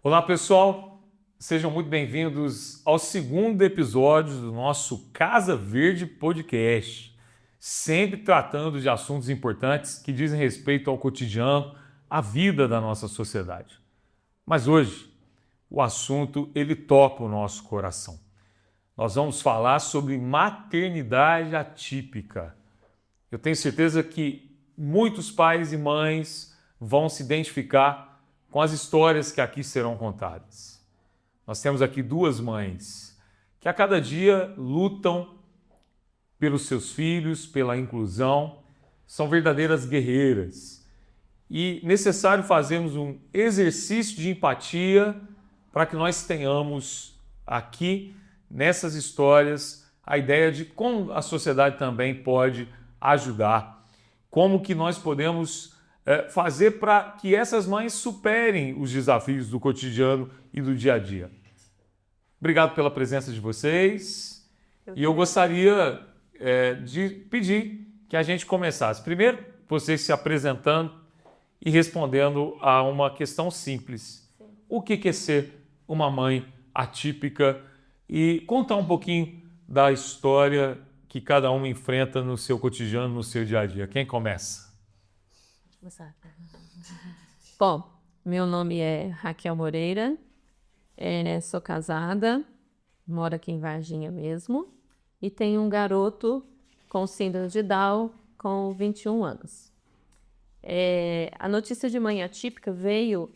Olá, pessoal! Sejam muito bem-vindos ao segundo episódio do nosso Casa Verde Podcast, sempre tratando de assuntos importantes que dizem respeito ao cotidiano, à vida da nossa sociedade. Mas hoje, o assunto ele toca o nosso coração. Nós vamos falar sobre maternidade atípica. Eu tenho certeza que muitos pais e mães vão se identificar com as histórias que aqui serão contadas. Nós temos aqui duas mães que a cada dia lutam pelos seus filhos, pela inclusão, são verdadeiras guerreiras. E necessário fazermos um exercício de empatia para que nós tenhamos aqui, nessas histórias, a ideia de como a sociedade também pode ajudar, como que nós podemos fazer para que essas mães superem os desafios do cotidiano e do dia a dia. Obrigado pela presença de vocês. E eu gostaria de pedir que a gente começasse. Primeiro, vocês se apresentando e respondendo a uma questão simples. Sim. O que é ser uma mãe atípica? E contar um pouquinho da história que cada uma enfrenta no seu cotidiano, no seu dia a dia. Quem começa? Bom, meu nome é Raquel Moreira, sou casada, moro aqui em Varginha mesmo, e tenho um garoto com síndrome de Down com 21 anos. A notícia de mãe atípica veio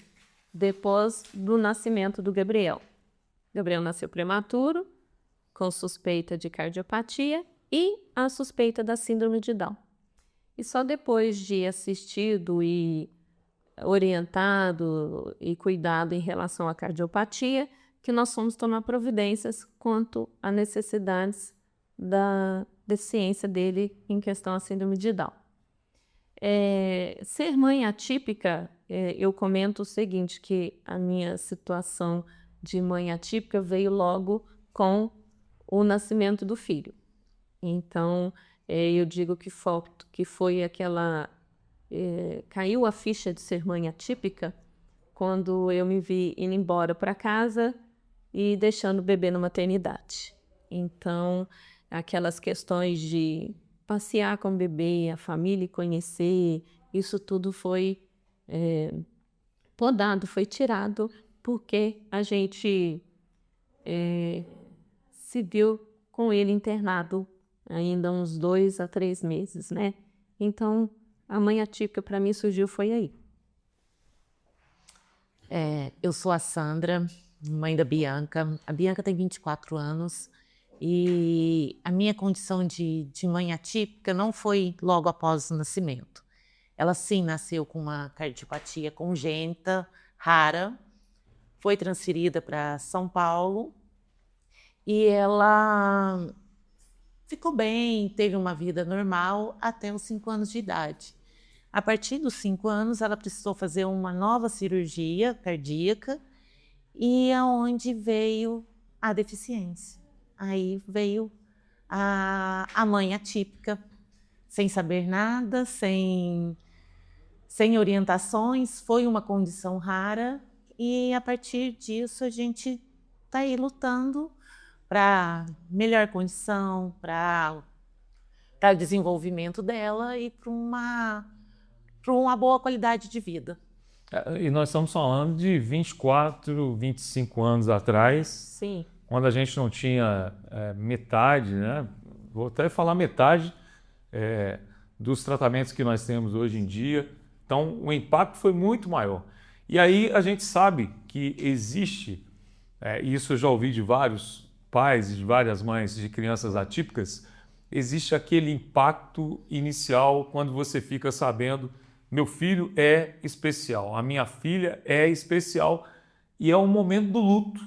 depois do nascimento do Gabriel. Gabriel nasceu prematuro, com suspeita de cardiopatia e a suspeita da síndrome de Down. E só depois de assistido e orientado e cuidado em relação à cardiopatia que nós fomos tomar providências quanto a necessidades da deficiência dele em questão à síndrome de Down. Ser mãe atípica, eu comento o seguinte, que a minha situação de mãe atípica veio logo com o nascimento do filho. Então, eu digo que foi aquela... caiu a ficha de ser mãe atípica quando eu me vi indo embora para casa e deixando o bebê na maternidade. Então, aquelas questões de passear com o bebê, a família conhecer, isso tudo foi podado, foi tirado, porque a gente se viu com ele internado ainda uns 2 a 3 meses, né? Então, a mãe atípica para mim surgiu foi aí. Eu sou a Sandra, mãe da Bianca. A Bianca tem 24 anos e a minha condição de mãe atípica não foi logo após o nascimento. Ela sim nasceu com uma cardiopatia congênita, rara, foi transferida para São Paulo e ela ficou bem, teve uma vida normal até os 5 anos de idade. A partir dos 5 anos, ela precisou fazer uma nova cirurgia cardíaca e aonde veio a deficiência. Aí veio a mãe atípica, sem saber nada, sem orientações, foi uma condição rara e a partir disso a gente está aí lutando para melhor condição, para o desenvolvimento dela e para uma boa qualidade de vida. E nós estamos falando de 24, 25 anos atrás, Sim. Quando a gente não tinha metade, né? Vou até falar metade dos tratamentos que nós temos hoje em dia. Então, o impacto foi muito maior. E aí a gente sabe que existe, isso eu já ouvi de vários pais e de várias mães de crianças atípicas, existe aquele impacto inicial quando você fica sabendo: meu filho é especial, a minha filha é especial, e é o momento do luto.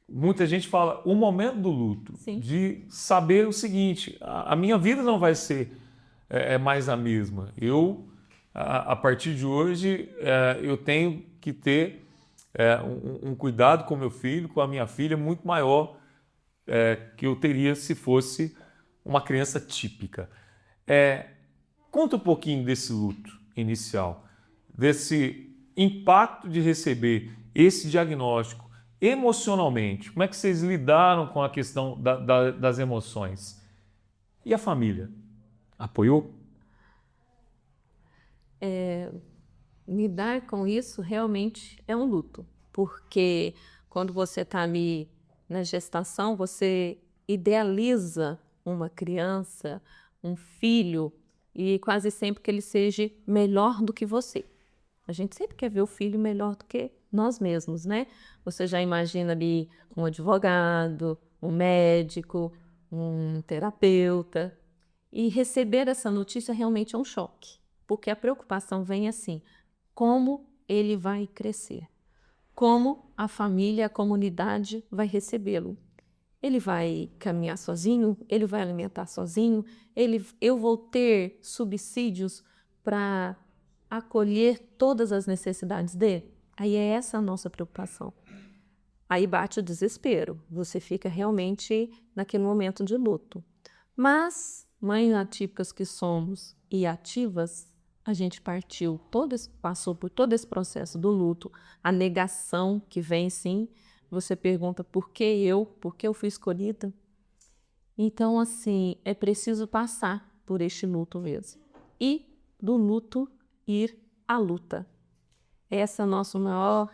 Muita gente fala o momento do luto, Sim. De saber o seguinte: a minha vida não vai ser mais a mesma. A partir de hoje, eu tenho que ter um cuidado com meu filho, com a minha filha, muito maior que eu teria se fosse uma criança típica. Conta um pouquinho desse luto inicial, desse impacto de receber esse diagnóstico, emocionalmente, como é que vocês lidaram com a questão das emoções? E a família? Apoiou? Lidar com isso realmente é um luto, porque quando você está ali na gestação, você idealiza uma criança, um filho, e quase sempre que ele seja melhor do que você. A gente sempre quer ver o filho melhor do que nós mesmos, né? Você já imagina ali um advogado, um médico, um terapeuta, e receber essa notícia realmente é um choque, porque a preocupação vem assim: como ele vai crescer? Como a família, a comunidade vai recebê-lo? Ele vai caminhar sozinho? Ele vai alimentar sozinho? Eu vou ter subsídios para acolher todas as necessidades dele? Aí é essa a nossa preocupação. Aí bate o desespero, você fica realmente naquele momento de luto. Mas, mães atípicas que somos e ativas, a gente passou por todo esse processo do luto, a negação que vem sim. Você pergunta por que eu fui escolhida? Então, assim, é preciso passar por este luto mesmo. E do luto ir à luta. Esse é o nosso maior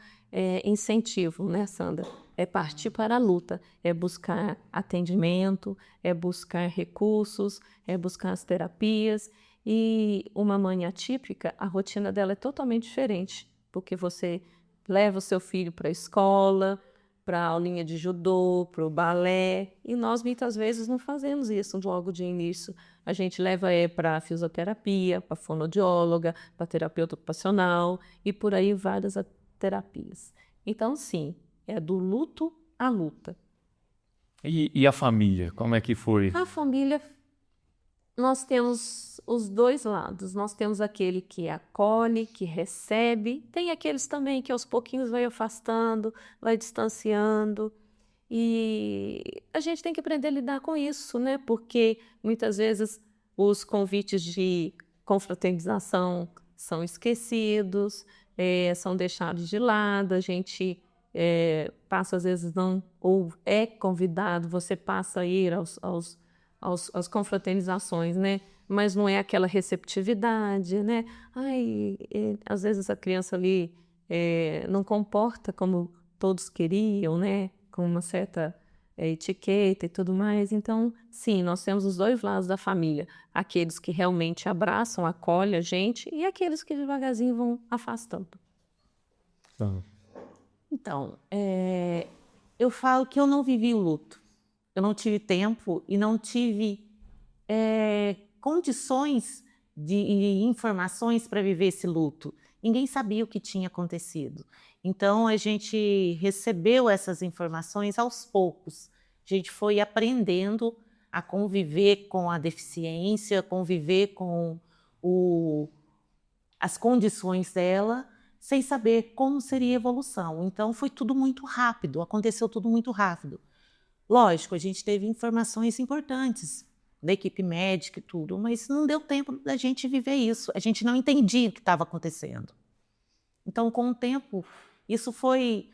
incentivo, né, Sandra? É partir para a luta, é buscar atendimento, é buscar recursos, é buscar as terapias. E uma mãe atípica, a rotina dela é totalmente diferente, porque você leva o seu filho para a escola, para a aulinha de judô, para o balé, e nós muitas vezes não fazemos isso logo de início. A gente leva para a fisioterapia, para a fonoaudióloga, para a terapeuta ocupacional e por aí várias terapias. Então, sim, é do luto à luta. E a família, como é que foi? A família, nós temos os dois lados. Nós temos aquele que acolhe, que recebe. Tem aqueles também que aos pouquinhos vai afastando, vai distanciando. E a gente tem que aprender a lidar com isso, né? Porque muitas vezes os convites de confraternização são esquecidos, são deixados de lado, a gente passa às vezes não, ou é convidado, você passa a ir às confraternizações, né? Mas não é aquela receptividade, né? Às vezes a criança ali não comporta como todos queriam, né? Com uma certa etiqueta e tudo mais. Então, sim, nós temos os dois lados da família. Aqueles que realmente abraçam, acolhem a gente e aqueles que devagarzinho vão afastando. Então, eu falo que eu não vivi o luto. Eu não tive tempo e não tive condições de informações para viver esse luto. Ninguém sabia o que tinha acontecido. Então, a gente recebeu essas informações aos poucos. A gente foi aprendendo a conviver com a deficiência, conviver com as condições dela, sem saber como seria a evolução. Então, foi tudo muito rápido, aconteceu tudo muito rápido. Lógico, a gente teve informações importantes da equipe médica e tudo, mas não deu tempo da gente viver isso. A gente não entendia o que estava acontecendo. Então, com o tempo, isso foi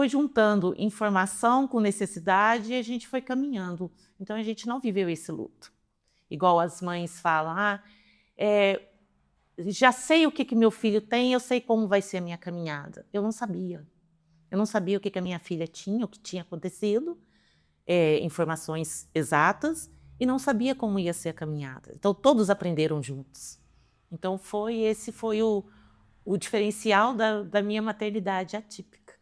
juntando informação com necessidade e a gente foi caminhando. Então, a gente não viveu esse luto. Igual as mães falam, já sei o que meu filho tem, eu sei como vai ser a minha caminhada. Eu não sabia. Eu não sabia o que a minha filha tinha, o que tinha acontecido, informações exatas, e não sabia como ia ser a caminhada. Então, todos aprenderam juntos. Então, esse foi o diferencial da minha maternidade atípica.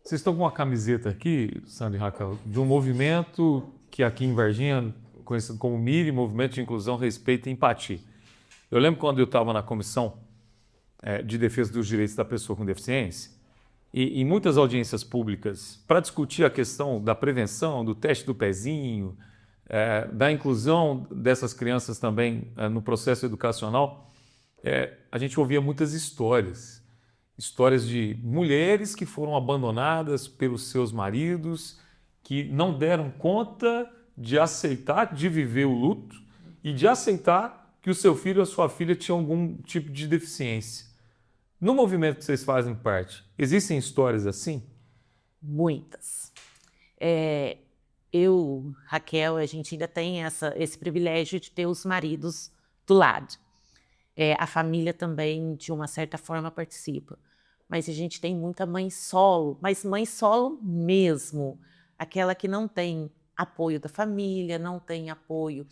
Vocês estão com uma camiseta aqui, Sandra e Raquel, de um movimento que aqui em Varginha, conhecido como MIRI, Movimento de Inclusão, Respeito e Empatia. Eu lembro quando eu estava na Comissão de Defesa dos Direitos da Pessoa com Deficiência, e em muitas audiências públicas, para discutir a questão da prevenção, do teste do pezinho, da inclusão dessas crianças também no processo educacional, a gente ouvia muitas histórias de mulheres que foram abandonadas pelos seus maridos, que não deram conta de aceitar, de viver o luto e de aceitar que o seu filho ou a sua filha tinha algum tipo de deficiência. No movimento que vocês fazem parte, existem histórias assim? Muitas. Eu, Raquel, a gente ainda tem esse privilégio de ter os maridos do lado. A família também, de uma certa forma, participa. Mas a gente tem muita mãe solo, mas mãe solo mesmo. Aquela que não tem apoio da família, não tem apoio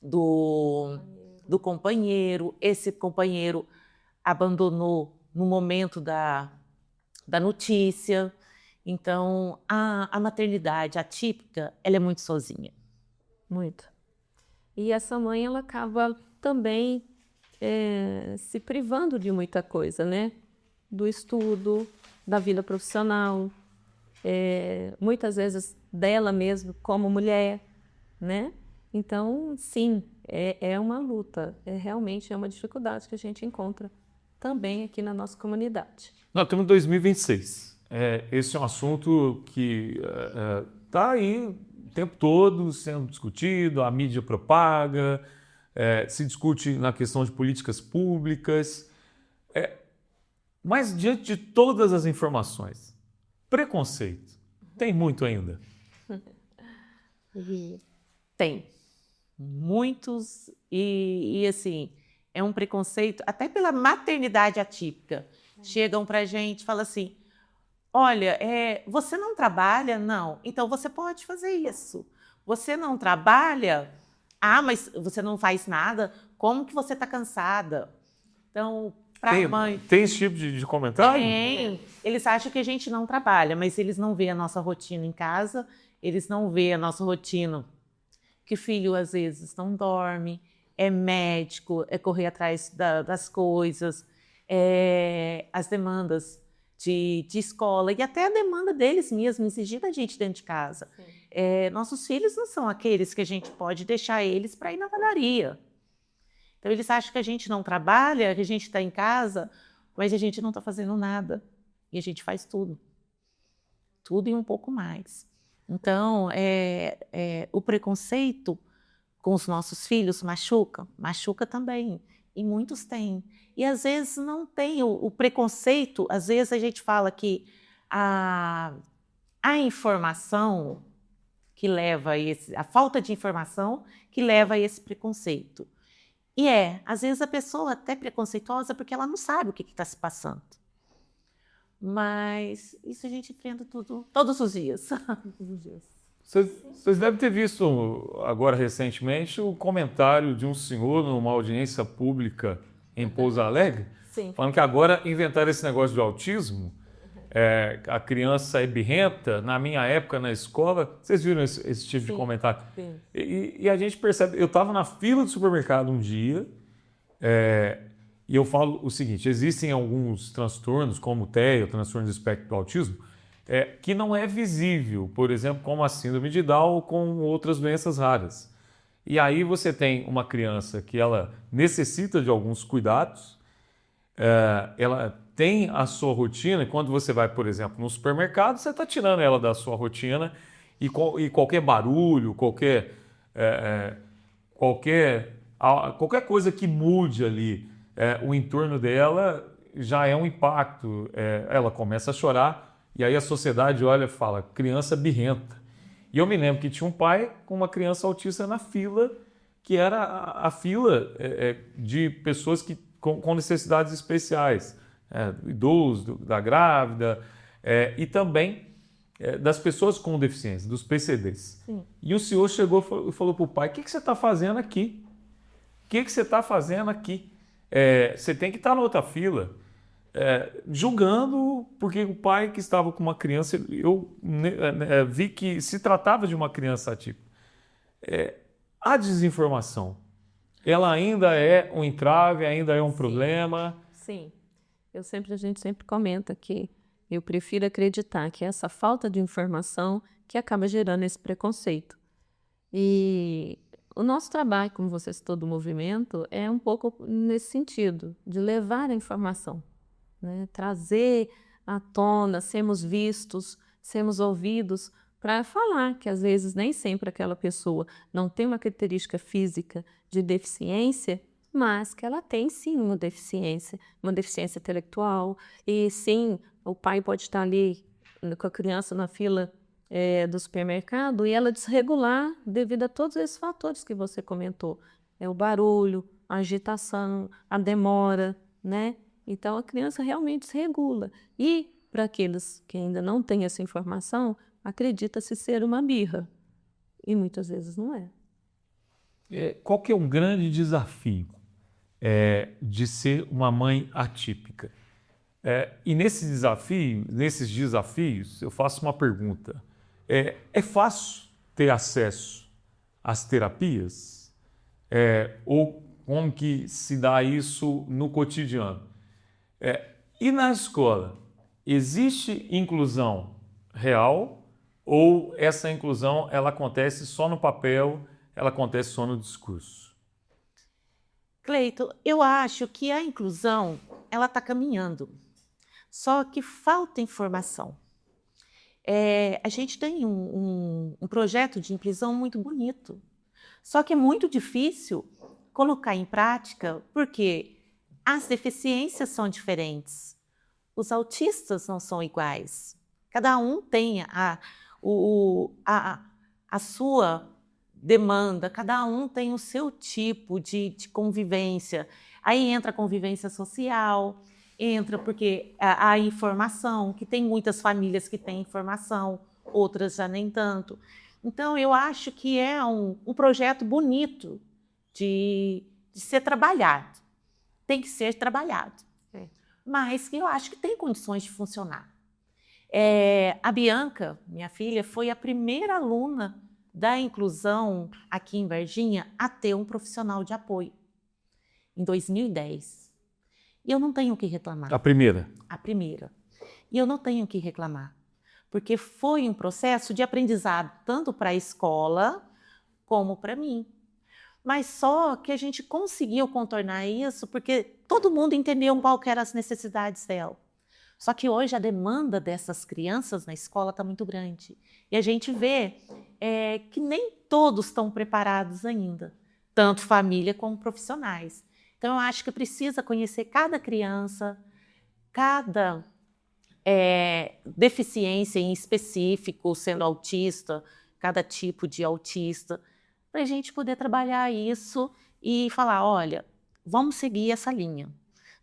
do companheiro. Esse companheiro abandonou no momento da notícia. Então, a maternidade atípica, ela é muito sozinha. Muito. E essa mãe, ela acaba também se privando de muita coisa, né? Do estudo, da vida profissional, muitas vezes dela mesma como mulher, né? Então, sim, é uma luta, realmente é uma dificuldade que a gente encontra também aqui na nossa comunidade. Nós estamos em 2026. Esse é um assunto que está aí o tempo todo sendo discutido, a mídia propaga, se discute na questão de políticas públicas. Mas diante de todas as informações, preconceito, tem muito ainda? Tem. Muitos. E assim, é um preconceito, até pela maternidade atípica. Chegam pra gente e falam assim, olha, você não trabalha? Não. Então você pode fazer isso. Você não trabalha? Ah, mas você não faz nada? Como que você está cansada? Então, para mãe... Tem esse tipo de comentário? Tem. Eles acham que a gente não trabalha, mas eles não veem a nossa rotina em casa, eles não veem a nossa rotina, que o filho às vezes não dorme, é médico, é correr atrás das coisas, as demandas de escola e até a demanda deles mesmos, exigir da gente dentro de casa. Nossos filhos não são aqueles que a gente pode deixar eles para ir na padaria. Então, eles acham que a gente não trabalha, que a gente está em casa, mas a gente não está fazendo nada. E a gente faz tudo. Tudo e um pouco mais. Então, o preconceito com os nossos filhos machuca também. E muitos têm. E às vezes não tem o preconceito, às vezes a gente fala que a informação que leva a falta de informação que leva a esse preconceito. E às vezes a pessoa até preconceituosa porque ela não sabe o que está se passando. Mas isso a gente enfrenta todos os dias. Vocês devem ter visto agora recentemente o comentário de um senhor numa audiência pública em Pouso Alegre, Sim. falando que agora inventaram esse negócio de autismo, a criança é birrenta. Na minha época na escola, vocês viram esse tipo de comentário? Sim. E a gente percebe, eu estava na fila do supermercado um dia, e eu falo o seguinte, existem alguns transtornos, como o TEA, o transtorno do espectro do autismo, que não é visível, por exemplo, como a síndrome de Down ou com outras doenças raras. E aí você tem uma criança que ela necessita de alguns cuidados, ela tem a sua rotina, e quando você vai, por exemplo, no supermercado, você está tirando ela da sua rotina, e qualquer barulho, qualquer coisa que mude ali o entorno dela já é um impacto. Ela começa a chorar, e aí a sociedade olha e fala, criança birrenta. E eu me lembro que tinha um pai com uma criança autista na fila, que era a fila de pessoas com necessidades especiais, idosos, da grávida, e também das pessoas com deficiência, dos PCDs. Sim. E o senhor chegou e falou para o pai, o que você está fazendo aqui? O que você está fazendo aqui? Você tem que estar na outra fila. Julgando, porque o pai que estava com uma criança, eu vi que se tratava de uma criança atípica. A desinformação, ela ainda é um entrave, ainda é um problema? Sim, a gente sempre comenta que eu prefiro acreditar que é essa falta de informação que acaba gerando esse preconceito. E o nosso trabalho, como você citou, do movimento, é um pouco nesse sentido, de levar a informação, né? Trazer à tona, sermos vistos, sermos ouvidos, para falar que às vezes nem sempre aquela pessoa não tem uma característica física de deficiência, mas que ela tem sim uma deficiência intelectual, e sim, o pai pode estar ali com a criança na fila do supermercado e ela desregular devido a todos esses fatores que você comentou. O barulho, a agitação, a demora, né? Então a criança realmente desregula. E para aqueles que ainda não têm essa informação, acredita-se ser uma birra. E muitas vezes não é. Qual que é um grande desafio de ser uma mãe atípica? E nesses desafios, eu faço uma pergunta. É fácil ter acesso às terapias? Ou como que se dá isso no cotidiano? E na escola, existe inclusão real ou essa inclusão ela acontece só no papel, ela acontece só no discurso? Cleiton, eu acho que a inclusão ela está caminhando, só que falta informação. A gente tem um projeto de inclusão muito bonito, só que é muito difícil colocar em prática porque as deficiências são diferentes, os autistas não são iguais, cada um tem a sua demanda, cada um tem o seu tipo de convivência. Aí entra a convivência social, entra porque a informação, que tem muitas famílias que têm informação, outras já nem tanto. Então, eu acho que é um projeto bonito de ser trabalhado. Tem que ser trabalhado. Mas que eu acho que tem condições de funcionar. A Bianca, minha filha, foi a primeira aluna da inclusão aqui em Varginha a ter um profissional de apoio, em 2010. E eu não tenho o que reclamar. A primeira? A primeira. E eu não tenho o que reclamar, porque foi um processo de aprendizado, tanto para a escola como para mim. Mas só que a gente conseguiu contornar isso porque todo mundo entendeu qual que eram as necessidades dela. Só que hoje a demanda dessas crianças na escola está muito grande. E a gente vê que nem todos estão preparados ainda, tanto família como profissionais. Então, eu acho que precisa conhecer cada criança, cada deficiência em específico, sendo autista, cada tipo de autista, para a gente poder trabalhar isso e falar, olha, vamos seguir essa linha.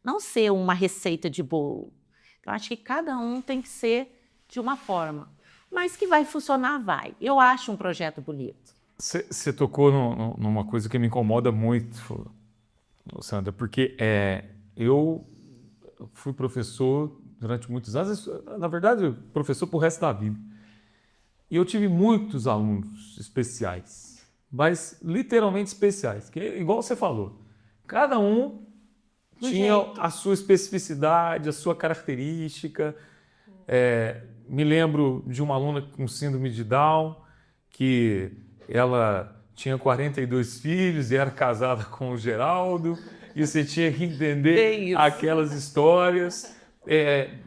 Não ser uma receita de bolo. Eu acho que cada um tem que ser de uma forma. Mas que vai funcionar, vai. Eu acho um projeto bonito. Você tocou numa coisa que me incomoda muito, Sandra, porque eu fui professor durante muitos anos, na verdade, professor pro resto da vida. E eu tive muitos alunos especiais, mas literalmente especiais, que igual você falou, cada um tinha a sua especificidade, a sua característica. Me lembro de uma aluna com síndrome de Down, que ela tinha 42 filhos e era casada com o Geraldo, e você tinha que entender aquelas histórias.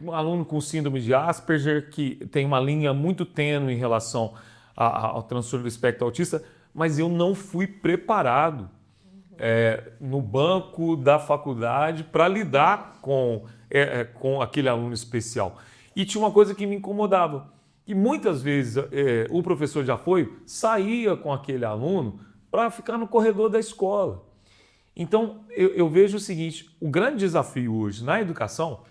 Um aluno com síndrome de Asperger, que tem uma linha muito tênue em relação ao transtorno do espectro autista, mas eu não fui preparado no banco da faculdade para lidar com aquele aluno especial. E tinha uma coisa que me incomodava, que muitas vezes o professor de apoio saía com aquele aluno para ficar no corredor da escola. Então, eu vejo o seguinte, o grande desafio hoje na educação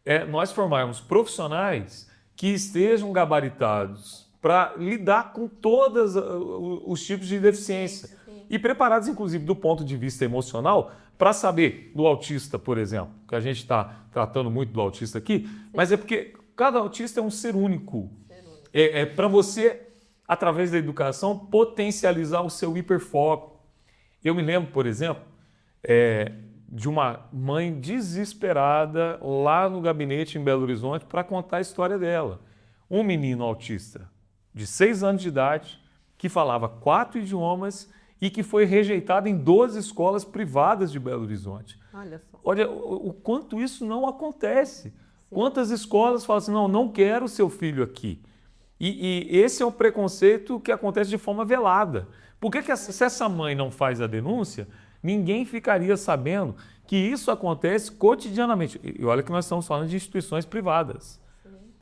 é nós formarmos profissionais que estejam gabaritados para lidar com todos os tipos de deficiência. E preparados, inclusive, do ponto de vista emocional, para saber do autista, por exemplo, que a gente está tratando muito do autista aqui, mas é porque cada autista é um ser único. É para você, através da educação, potencializar o seu hiperfoco. Eu me lembro, por exemplo, de uma mãe desesperada lá no gabinete em Belo Horizonte para contar a história dela. Um menino autista de 6 anos de idade que falava 4 idiomas e que foi rejeitado em 12 escolas privadas de Belo Horizonte. Olha só. Olha o quanto isso não acontece. Sim. Quantas escolas falam assim, não quero o seu filho aqui. E esse é um preconceito que acontece de forma velada. Por que se essa mãe não faz a denúncia, Ninguém ficaria sabendo que isso acontece cotidianamente. E olha que nós estamos falando de instituições privadas.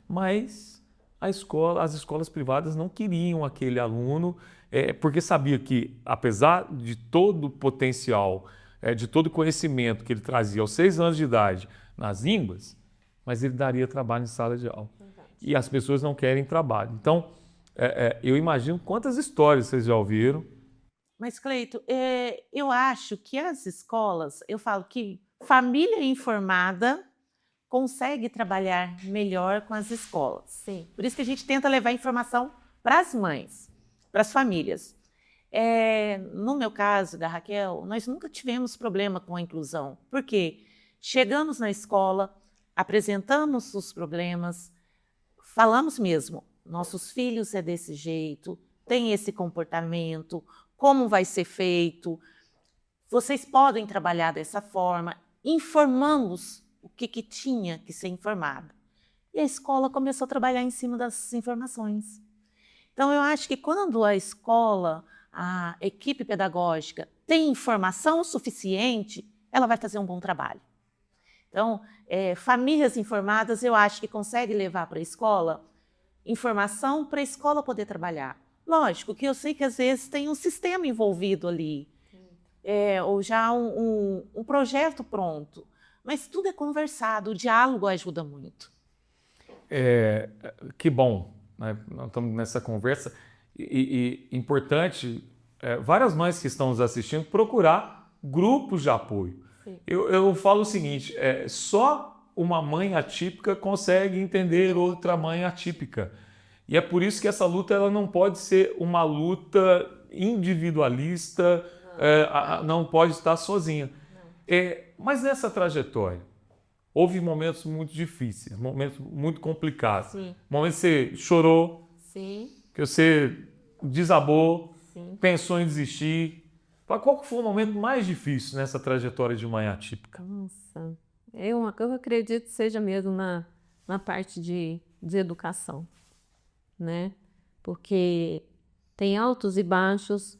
Mas as escolas privadas não queriam aquele aluno, porque sabia que, apesar de todo o potencial, de todo o conhecimento que ele trazia aos 6 anos de idade nas línguas, mas ele daria trabalho em sala de aula. E as pessoas não querem trabalho. Então, eu imagino quantas histórias vocês já ouviram. Mas, Cleito, eu acho que as escolas, eu falo que família informada consegue trabalhar melhor com as escolas. Sim. Por isso que a gente tenta levar informação para as mães, para as famílias. No meu caso, da Raquel, nós nunca tivemos problema com a inclusão. Por quê? Chegamos na escola, apresentamos os problemas, falamos mesmo, nossos filhos é desse jeito, tem esse comportamento, como vai ser feito, vocês podem trabalhar dessa forma, informamos o que tinha que ser informado. E a escola começou a trabalhar em cima dessas informações. Então, eu acho que quando a escola, a equipe pedagógica tem informação suficiente, ela vai fazer um bom trabalho. Então, famílias informadas, eu acho que consegue levar para a escola informação para a escola poder trabalhar. Lógico que eu sei que às vezes tem um sistema envolvido ali, ou já um projeto pronto, mas tudo é conversado, o diálogo ajuda muito. Que bom, né? Nós estamos nessa conversa e importante, várias mães que estão nos assistindo, procurar grupos de apoio. Eu falo o seguinte, só uma mãe atípica consegue entender outra mãe atípica. E é por isso que essa luta ela não pode ser uma luta individualista, não pode estar sozinha. Mas nessa trajetória, houve momentos muito difíceis, momentos muito complicados. Sim. Momentos que você chorou, Sim. que você desabou, Sim. pensou em desistir. Qual foi o momento mais difícil nessa trajetória de mãe atípica? Nossa, eu acredito que seja mesmo na parte de educação, né? Porque tem altos e baixos,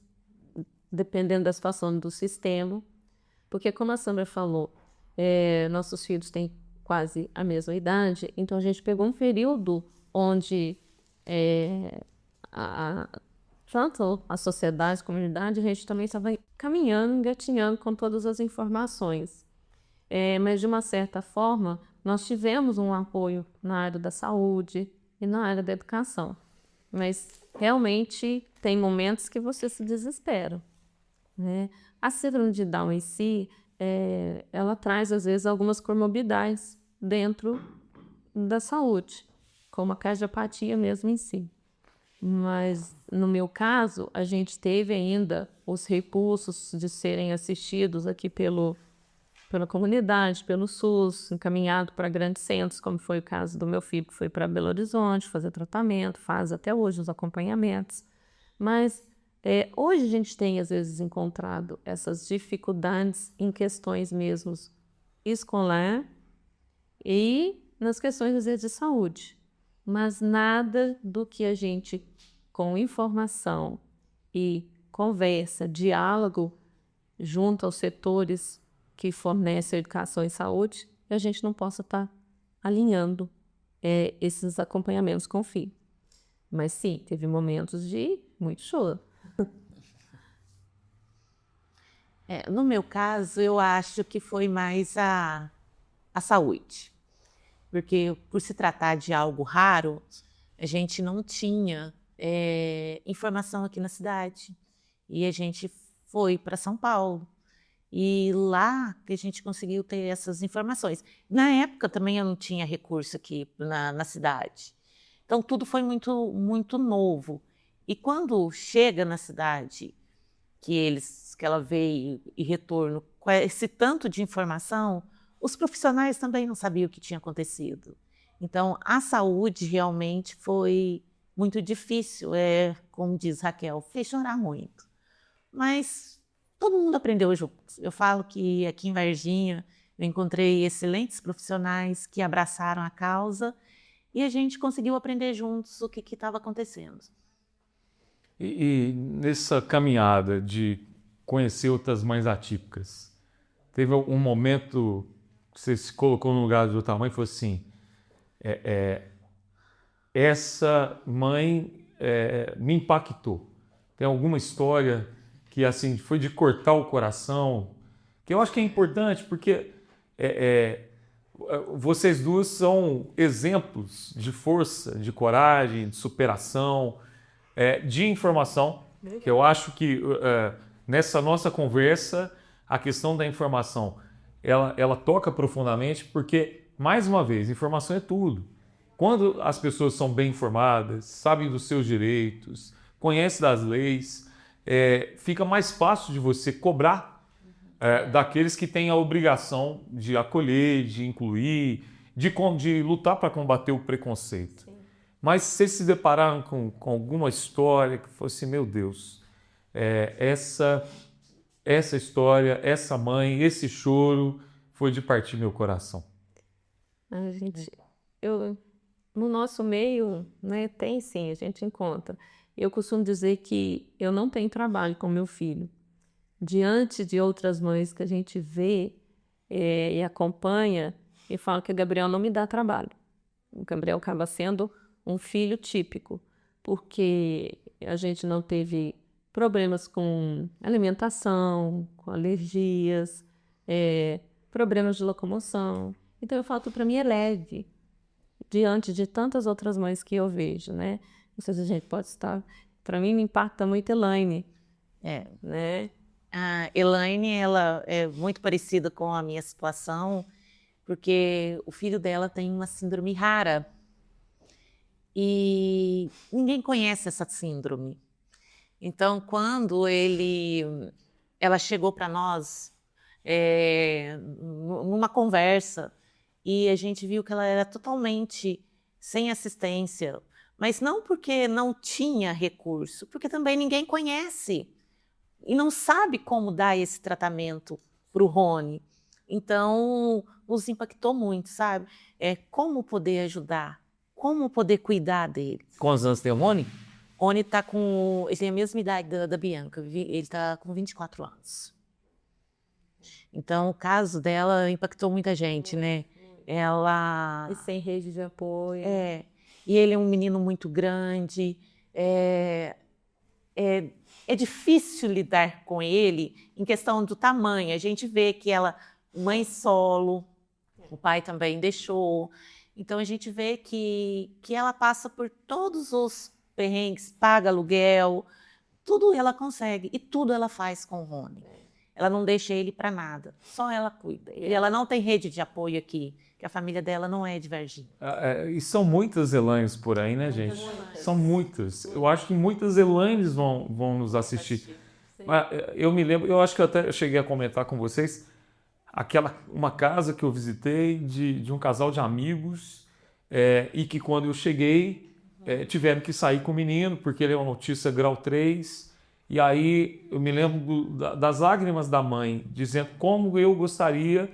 dependendo da situação do sistema. Porque, como a Sandra falou, nossos filhos têm quase a mesma idade, então a gente pegou um período onde tanto a sociedade, a comunidade, a gente também estava caminhando, engatinhando com todas as informações. Mas, de uma certa forma, nós tivemos um apoio na área da saúde e na área da educação. Mas, realmente, tem momentos que você se desespera, né? A síndrome de Down em si, ela traz, às vezes, algumas comorbidades dentro da saúde, como a cardiopatia mesmo em si. Mas, no meu caso, a gente teve ainda os recursos de serem assistidos aqui pela comunidade, pelo SUS, encaminhado para grandes centros, como foi o caso do meu filho, que foi para Belo Horizonte fazer tratamento, faz até hoje os acompanhamentos. Mas hoje a gente tem, às vezes, encontrado essas dificuldades em questões mesmo escolar e nas questões, às vezes, de saúde. Mas nada do que a gente, com informação e conversa, diálogo, junto aos setores que fornecem educação e saúde, a gente não possa estar alinhando esses acompanhamentos com o filho. Mas sim, teve momentos de muito choro. No meu caso, eu acho que foi mais a saúde. Porque, por se tratar de algo raro, a gente não tinha informação aqui na cidade. E a gente foi para São Paulo. E lá que a gente conseguiu ter essas informações. Na época também eu não tinha recurso aqui na cidade. Então tudo foi muito, muito novo. E quando chega na cidade, que ela veio e retorno com esse tanto de informação, os profissionais também não sabiam o que tinha acontecido. Então a saúde realmente foi muito difícil, como diz Raquel, fez chorar muito. Mas todo mundo aprendeu juntos. Eu falo que aqui em Varginha eu encontrei excelentes profissionais que abraçaram a causa e a gente conseguiu aprender juntos o que estava acontecendo. E nessa caminhada de conhecer outras mães atípicas? Teve um momento que você se colocou no lugar de outra mãe e falou assim, essa mãe me impactou. Tem alguma história que assim foi de cortar o coração, que eu acho que é importante, porque vocês duas são exemplos de força, de coragem, de superação, de informação, que eu acho que nessa nossa conversa a questão da informação ela toca profundamente, porque, mais uma vez, informação é tudo. Quando as pessoas são bem informadas, sabem dos seus direitos, conhecem das leis, fica mais fácil de você cobrar daqueles que têm a obrigação de acolher, de incluir, de lutar para combater o preconceito. Sim. Mas vocês se depararam com alguma história que fosse, meu Deus, essa história, essa mãe, esse choro foi de partir meu coração. No nosso meio, né, tem sim, a gente encontra. Eu costumo dizer que eu não tenho trabalho com meu filho. Diante de outras mães que a gente vê e acompanha, e fala que o Gabriel não me dá trabalho. O Gabriel acaba sendo um filho típico, porque a gente não teve problemas com alimentação, com alergias, problemas de locomoção. Então eu falo, para mim é leve, diante de tantas outras mães que eu vejo, né? Não sei se a gente pode estar... Para mim me impacta muito Elaine, né? A Elaine, ela é muito parecida com a minha situação, porque o filho dela tem uma síndrome rara e ninguém conhece essa síndrome. Então, quando ela chegou para nós numa conversa e a gente viu que ela era totalmente sem assistência, mas não porque não tinha recurso, porque também ninguém conhece e não sabe como dar esse tratamento para o Rony. Então, nos impactou muito, sabe? Como poder ajudar, como poder cuidar dele. Quantos anos tem o Rony? Rony ele tem a mesma idade da Bianca, ele está com 24 anos. Então, o caso dela impactou muita gente, né? E sem rede de apoio. E ele é um menino muito grande, é difícil lidar com ele em questão do tamanho. A gente vê que ela, mãe solo, o pai também deixou. Então a gente vê que ela passa por todos os perrengues, paga aluguel, tudo ela consegue e tudo ela faz com o Rony. Ela não deixa ele para nada, só ela cuida. E ela não tem rede de apoio aqui, que a família dela não é de Varginha. E são muitas Elaines por aí, né, gente? São muitas. Eu acho que muitas Elaines vão nos assistir. Mas eu me lembro, eu acho que eu até cheguei a comentar com vocês, uma casa que eu visitei de um casal de amigos e que quando eu cheguei tiveram que sair com o menino, porque ele é um autista grau 3. E aí eu me lembro das lágrimas da mãe, dizendo como eu gostaria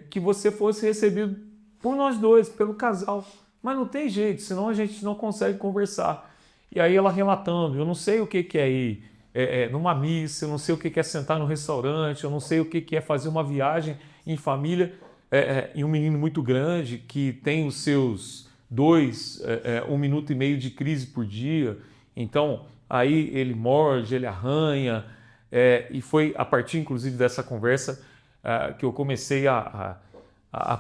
que você fosse recebido por nós dois, pelo casal. Mas não tem jeito, senão a gente não consegue conversar. E aí ela relatando, eu não sei o que é ir numa missa, eu não sei o que é sentar no restaurante, eu não sei o que é fazer uma viagem em família, e um menino muito grande que tem os seus 1 minuto e meio de crise por dia. Então, aí ele morde, ele arranha, e foi a partir, inclusive, dessa conversa que eu comecei a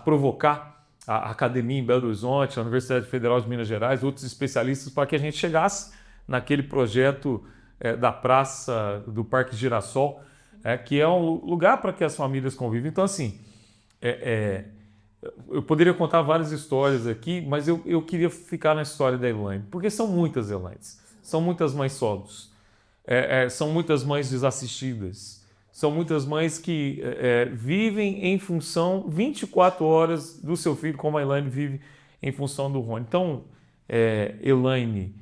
provocar a academia em Belo Horizonte, a Universidade Federal de Minas Gerais, outros especialistas, para que a gente chegasse naquele projeto da Praça do Parque Girassol, que é um lugar para que as famílias convivem. Então, assim, eu poderia contar várias histórias aqui, mas eu queria ficar na história da Elaine, porque são muitas Elaines, são muitas mães solos, são muitas mães desassistidas, são muitas mães que vivem em função 24 horas do seu filho, como a Elaine vive em função do Rony. Então, Elaine,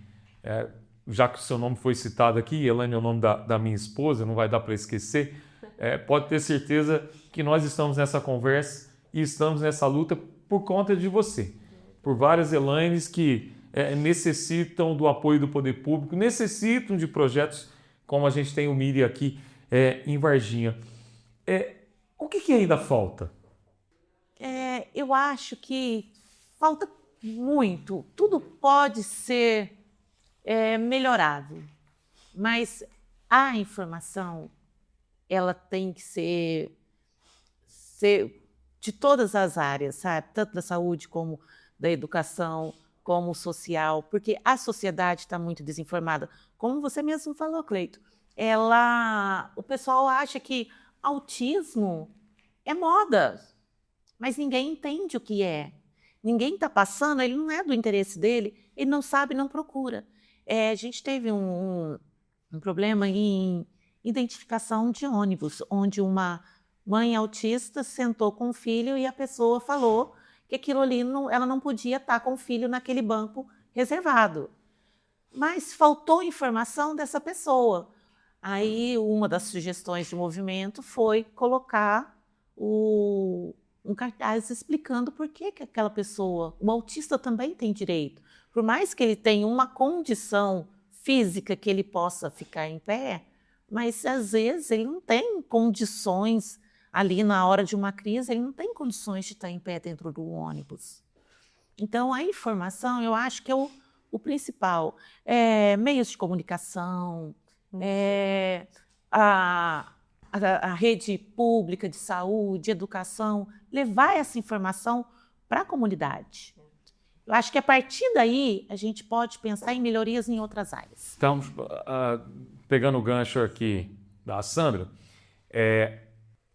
já que o seu nome foi citado aqui, Elaine é o nome da minha esposa, não vai dar para esquecer, pode ter certeza que nós estamos nessa conversa e estamos nessa luta por conta de você, por várias Elaines que necessitam do apoio do poder público, necessitam de projetos como a gente tem o Miri aqui, em Varginha. O que ainda falta? Eu acho que falta muito. Tudo pode ser melhorável, mas a informação ela tem que ser de todas as áreas, sabe? Tanto da saúde como da educação, como social, porque a sociedade está muito desinformada. Como você mesmo falou, Cleito, o pessoal acha que autismo é moda, mas ninguém entende o que é. Ninguém está passando, ele não é do interesse dele, ele não sabe, não procura. A gente teve um problema em identificação de ônibus, onde uma mãe autista sentou com o filho e a pessoa falou que aquilo ali ela não podia estar com o filho naquele banco reservado. Mas faltou informação dessa pessoa. Aí uma das sugestões de movimento foi colocar um cartaz explicando por que aquela pessoa, o autista também tem direito. Por mais que ele tenha uma condição física que ele possa ficar em pé, mas às vezes ele não tem condições ali na hora de uma crise, ele não tem condições de estar em pé dentro do ônibus. Então, a informação, eu acho que é o principal. Meios de comunicação, a rede pública de saúde, educação, levar essa informação para a comunidade. Eu acho que a partir daí a gente pode pensar em melhorias em outras áreas. Estamos pegando o gancho aqui da Sandra.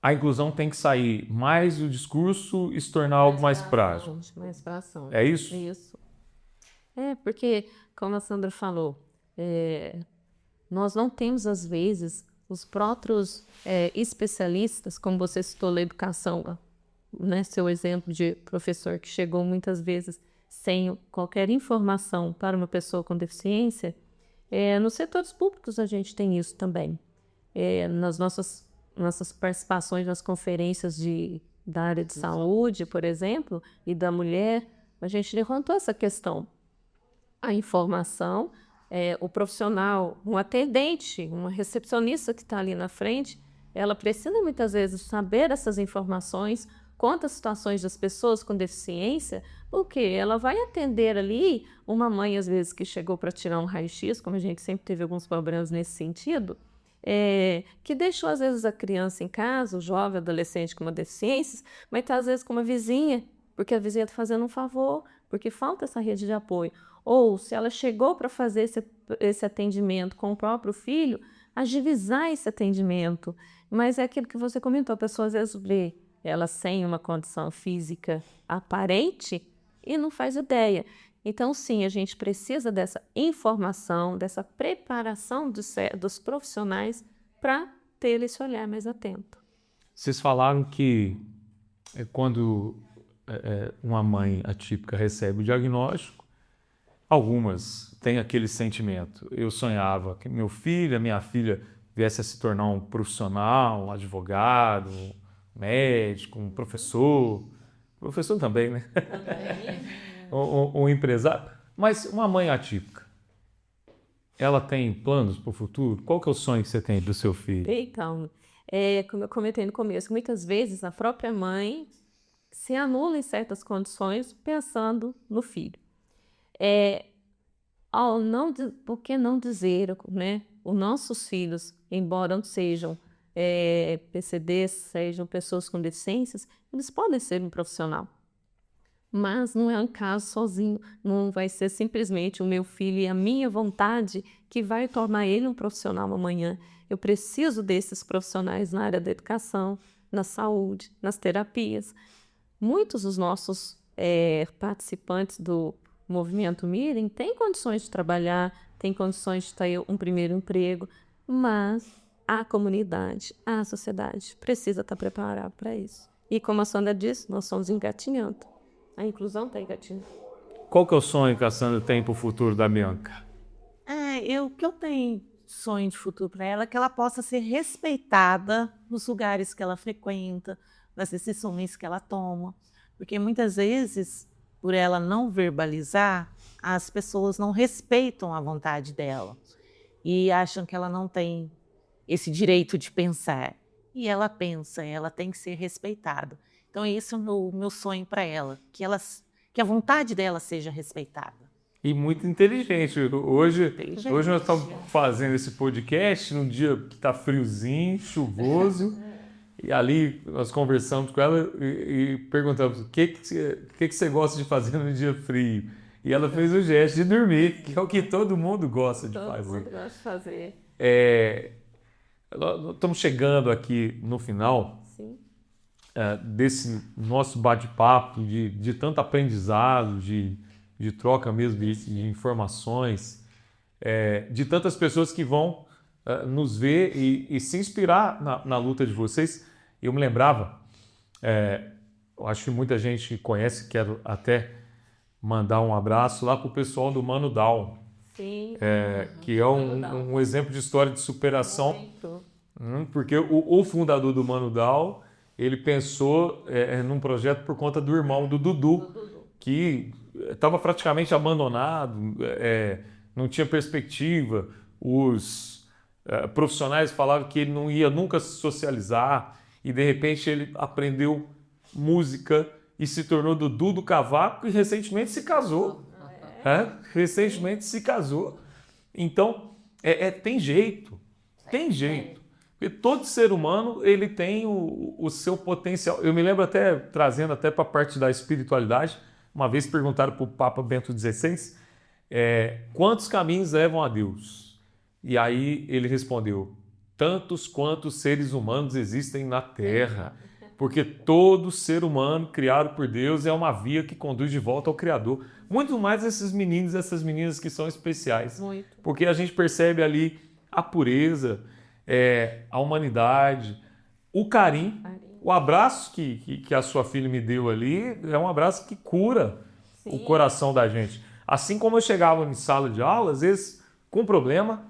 A inclusão tem que sair mais do discurso e se tornar algo mais prático. Mais para ação. É isso? Isso. Porque, como a Sandra falou, nós não temos, às vezes, os próprios especialistas, como você citou na educação, né, seu exemplo de professor que chegou muitas vezes sem qualquer informação para uma pessoa com deficiência. Nos setores públicos a gente tem isso também. Nas nossas participações nas conferências da área de saúde, por exemplo, e da mulher, a gente levantou essa questão. A informação, o profissional, um atendente, uma recepcionista que está ali na frente, ela precisa muitas vezes saber essas informações quanto às situações das pessoas com deficiência, porque ela vai atender ali uma mãe, às vezes, que chegou para tirar um raio-x, como a gente sempre teve alguns problemas nesse sentido, que deixou, às vezes, a criança em casa, o jovem, adolescente com uma deficiência, mas está, às vezes, com uma vizinha, porque a vizinha está fazendo um favor, porque falta essa rede de apoio. Ou, se ela chegou para fazer esse atendimento com o próprio filho, agilizar esse atendimento. Mas é aquilo que você comentou, a pessoa, às vezes, vê ela sem uma condição física aparente e não faz ideia. Então, sim, a gente precisa dessa informação, dessa preparação dos profissionais para ter esse olhar mais atento. Vocês falaram que quando uma mãe atípica recebe o diagnóstico, algumas têm aquele sentimento. Eu sonhava que meu filho, a minha filha, viesse a se tornar um profissional, um advogado, um médico, um professor também, né? um empresário. Mas uma mãe atípica, ela tem planos para o futuro? Qual que é o sonho que você tem do seu filho? Então, como eu comentei no começo, muitas vezes a própria mãe se anula em certas condições pensando no filho. Por que não dizer, né? Os nossos filhos, embora não sejam PCDs, sejam pessoas com deficiências, eles podem ser um profissional. Mas não é um caso sozinho, não vai ser simplesmente o meu filho e a minha vontade que vai tornar ele um profissional amanhã. Eu preciso desses profissionais na área da educação, na saúde, nas terapias. Muitos dos nossos participantes do movimento Mirem têm condições de trabalhar, têm condições de ter um primeiro emprego, mas a comunidade, a sociedade precisa estar preparada para isso. E como a Sandra disse, nós somos engatinhando. A inclusão está engatinhando. Qual que é o sonho que a Sandra tem para o futuro da Bianca? O que eu tenho sonho de futuro para ela é que ela possa ser respeitada nos lugares que ela frequenta, nas decisões que ela toma. Porque muitas vezes, por ela não verbalizar, as pessoas não respeitam a vontade dela e acham que ela não tem esse direito de pensar. E ela pensa, ela tem que ser respeitada. Então, esse é o meu sonho para ela, que a vontade dela seja respeitada. E muito inteligente. Hoje nós estamos fazendo esse podcast num dia que está friozinho, chuvoso, e ali nós conversamos com ela e perguntamos o que você gosta de fazer no dia frio. E ela fez o gesto de dormir, que é o que todo mundo gosta de fazer. Todo mundo gosta de fazer. Nós estamos chegando aqui no final desse nosso bate-papo, de tanto aprendizado, de troca mesmo de informações, de tantas pessoas que vão nos ver e se inspirar na luta de vocês. Eu me lembrava, eu acho que muita gente conhece, quero até mandar um abraço lá para o pessoal do Mano Down. Sim. Que é um exemplo de história de superação. Porque o fundador do Mano Down, ele pensou num projeto por conta do irmão do Dudu, que estava praticamente abandonado, não tinha perspectiva. Os profissionais falavam que ele não ia nunca se socializar, e de repente ele aprendeu música e se tornou Dudu do Cavaco e recentemente se casou. Recentemente se casou. Então, tem jeito. Tem jeito. Porque todo ser humano ele tem o seu potencial. Eu me lembro até, trazendo até para a parte da espiritualidade, uma vez perguntaram para o Papa Bento XVI quantos caminhos levam a Deus? E aí ele respondeu, tantos quantos seres humanos existem na Terra. Porque todo ser humano criado por Deus é uma via que conduz de volta ao Criador. Muito mais esses meninos e essas meninas que são especiais. Muito. Porque a gente percebe ali a pureza, a humanidade, o carinho. O abraço que a sua filha me deu ali é um abraço que cura o coração da gente. Assim como eu chegava em sala de aula, às vezes com problema,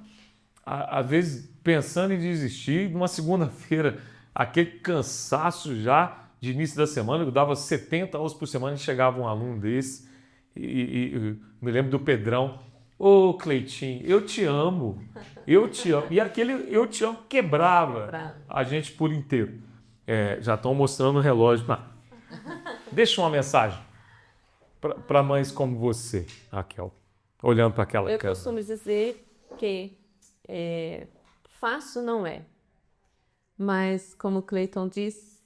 às vezes pensando em desistir, numa segunda-feira, aquele cansaço já de início da semana, eu dava 70 aulas por semana e chegava um aluno desse, e me lembro do Pedrão, ô Cleitinho, eu te amo, e aquele eu te amo quebrava a gente por inteiro. Já estão mostrando o relógio, deixa uma mensagem para mães como você, Raquel, olhando para aquela câmera. Eu costumo dizer que fácil não é. Mas, como o Cleiton disse,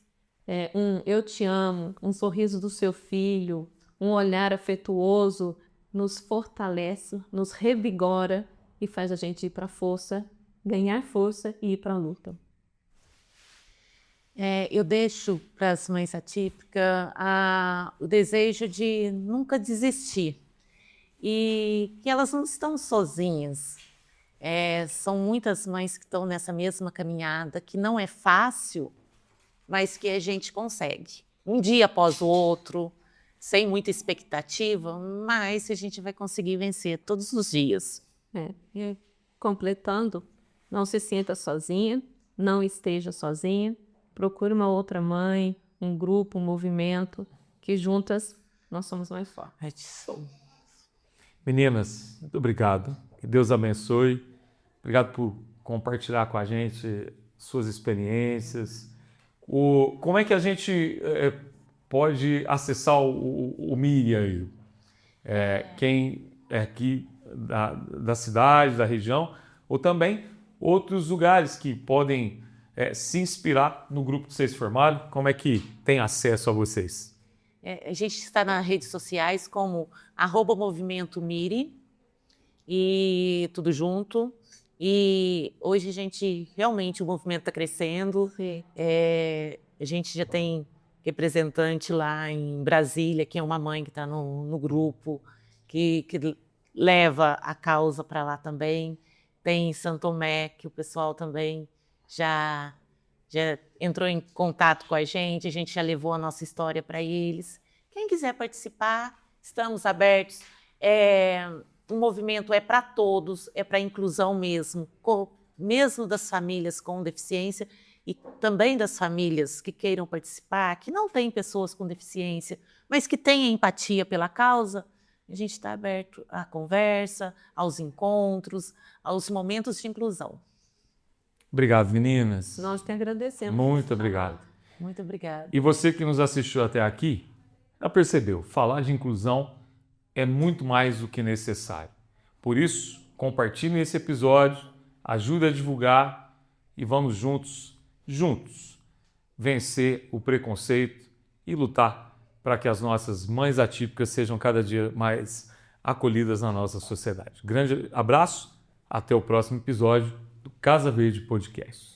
eu te amo, um sorriso do seu filho, um olhar afetuoso nos fortalece, nos revigora e faz a gente ir para a força, ganhar força e ir para a luta. Eu deixo para as mães atípicas o desejo de nunca desistir e que elas não estão sozinhas. São muitas mães que estão nessa mesma caminhada, que não é fácil, mas que a gente consegue. Um dia após o outro, sem muita expectativa, mas a gente vai conseguir vencer todos os dias. E completando, não se sinta sozinha, não esteja sozinha, procure uma outra mãe, um grupo, um movimento, que juntas nós somos mais fortes. Meninas, muito obrigado. Que Deus abençoe. Obrigado por compartilhar com a gente suas experiências. Como é que a gente pode acessar o MIRI aí? Quem é aqui da cidade, da região, ou também outros lugares que podem se inspirar no grupo que vocês formaram. Como é que tem acesso a vocês? A gente está nas redes sociais como @Movimento MIRI e tudo junto. E hoje realmente o movimento está crescendo. A gente já tem representante lá em Brasília, que é uma mãe que está no grupo, que leva a causa para lá também. Tem em Santo Tomé, que o pessoal também já entrou em contato com a gente já levou a nossa história para eles. Quem quiser participar, estamos abertos. O movimento é para todos, é para a inclusão mesmo das famílias com deficiência e também das famílias que queiram participar, que não têm pessoas com deficiência, mas que têm empatia pela causa. A gente está aberto à conversa, aos encontros, aos momentos de inclusão. Obrigado, meninas. Nós te agradecemos. Muito obrigado. Muito obrigada. E você que nos assistiu até aqui, já percebeu, falar de inclusão é muito mais do que necessário. Por isso, compartilhe esse episódio, ajude a divulgar e vamos juntos, vencer o preconceito e lutar para que as nossas mães atípicas sejam cada dia mais acolhidas na nossa sociedade. Grande abraço, até o próximo episódio do Casa Verde Podcast.